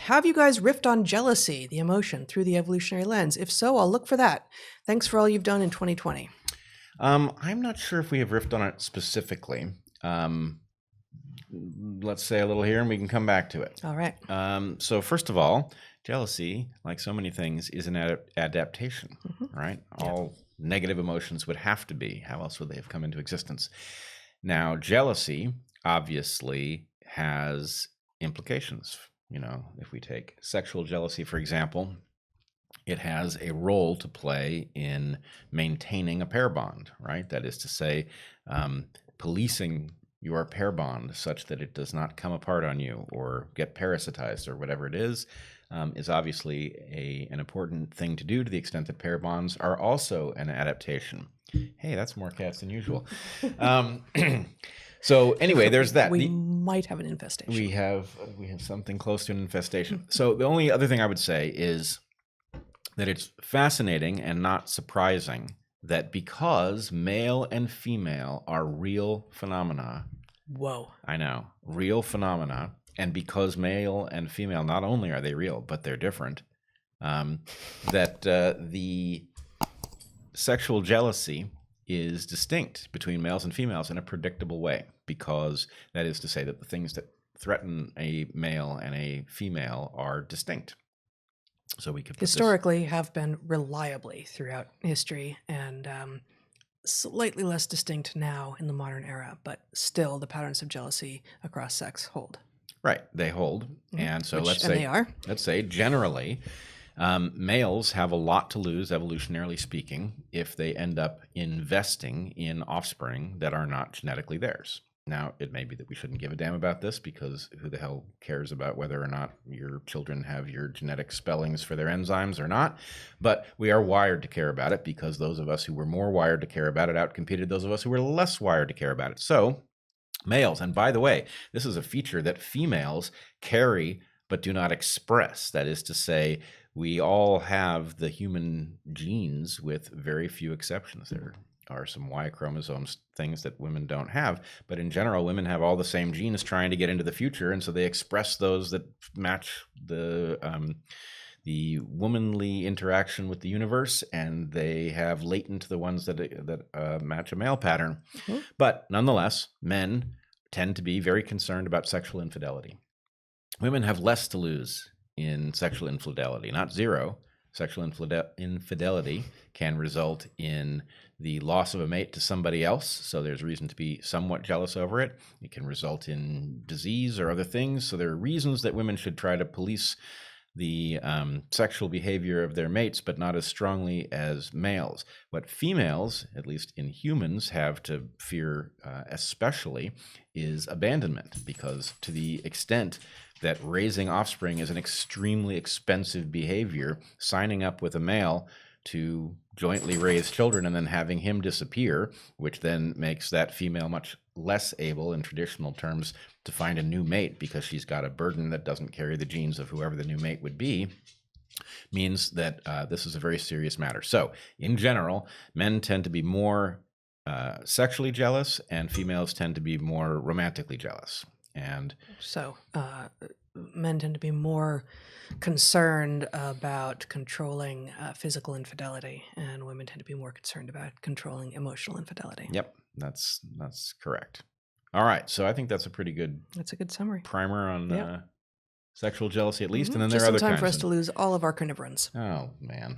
Have you guys riffed on jealousy, the emotion, through the evolutionary lens? If so, I'll look for that. Thanks for all you've done in 2020. I'm not sure if we have riffed on it specifically. Let's say a little here and we can come back to it. All right. So first of all, jealousy, like so many things, is an adaptation, right? Yeah. All negative emotions would have to be. How else would they have come into existence? Now, jealousy obviously has implications. You know, if we take sexual jealousy, for example, it has a role to play in maintaining a pair bond, right? That is to say, policing your pair bond such that it does not come apart on you or get parasitized or whatever it is obviously an important thing to do, to the extent that pair bonds are also an adaptation. Hey, that's more cats than usual. So anyway, there's that. We might have an infestation. We have something close to an infestation. So the only other thing I would say is that it's fascinating and not surprising that because male and female are real phenomena. Whoa. I know, real phenomena. And because male and female, not only are they real, but they're different, that the sexual jealousy is distinct between males and females in a predictable way, because that is to say that the things that threaten a male and a female are distinct. So we could historically have been reliably throughout history, and slightly less distinct now in the modern era, but still the patterns of jealousy across sex hold. Right, they hold. And so let's say generally, males have a lot to lose, evolutionarily speaking, if they end up investing in offspring that are not genetically theirs. Now, it may be that we shouldn't give a damn about this, because who the hell cares about whether or not your children have your genetic spellings for their enzymes or not? But we are wired to care about it, because those of us who were more wired to care about it outcompeted those of us who were less wired to care about it. So males, and by the way, this is a feature that females carry but do not express. That is to say, we all have the human genes with very few exceptions. There are some Y chromosomes things that women don't have, but in general, women have all the same genes trying to get into the future, and so they express those that match the womanly interaction with the universe, and they have latent the ones that match a male pattern. Mm-hmm. But nonetheless, men tend to be very concerned about sexual infidelity. Women have less to lose in sexual infidelity, not zero. Sexual infidelity can result in the loss of a mate to somebody else, so there's reason to be somewhat jealous over it. It can result in disease or other things, so there are reasons that women should try to police the sexual behavior of their mates, but not as strongly as males. What females, at least in humans, have to fear especially is abandonment, because to the extent that raising offspring is an extremely expensive behavior, signing up with a male to jointly raise children and then having him disappear, which then makes that female much less able, in traditional terms, to find a new mate because she's got a burden that doesn't carry the genes of whoever the new mate would be, means that this is a very serious matter. So, in general, men tend to be more sexually jealous, and females tend to be more romantically jealous. And so men tend to be more concerned about controlling physical infidelity, and women tend to be more concerned about controlling emotional infidelity. Yep, that's correct. All right, so I think that's a good summary primer on sexual jealousy, at least. And then there are other kinds. Just some time for us to lose all of our carnivorans. Oh man.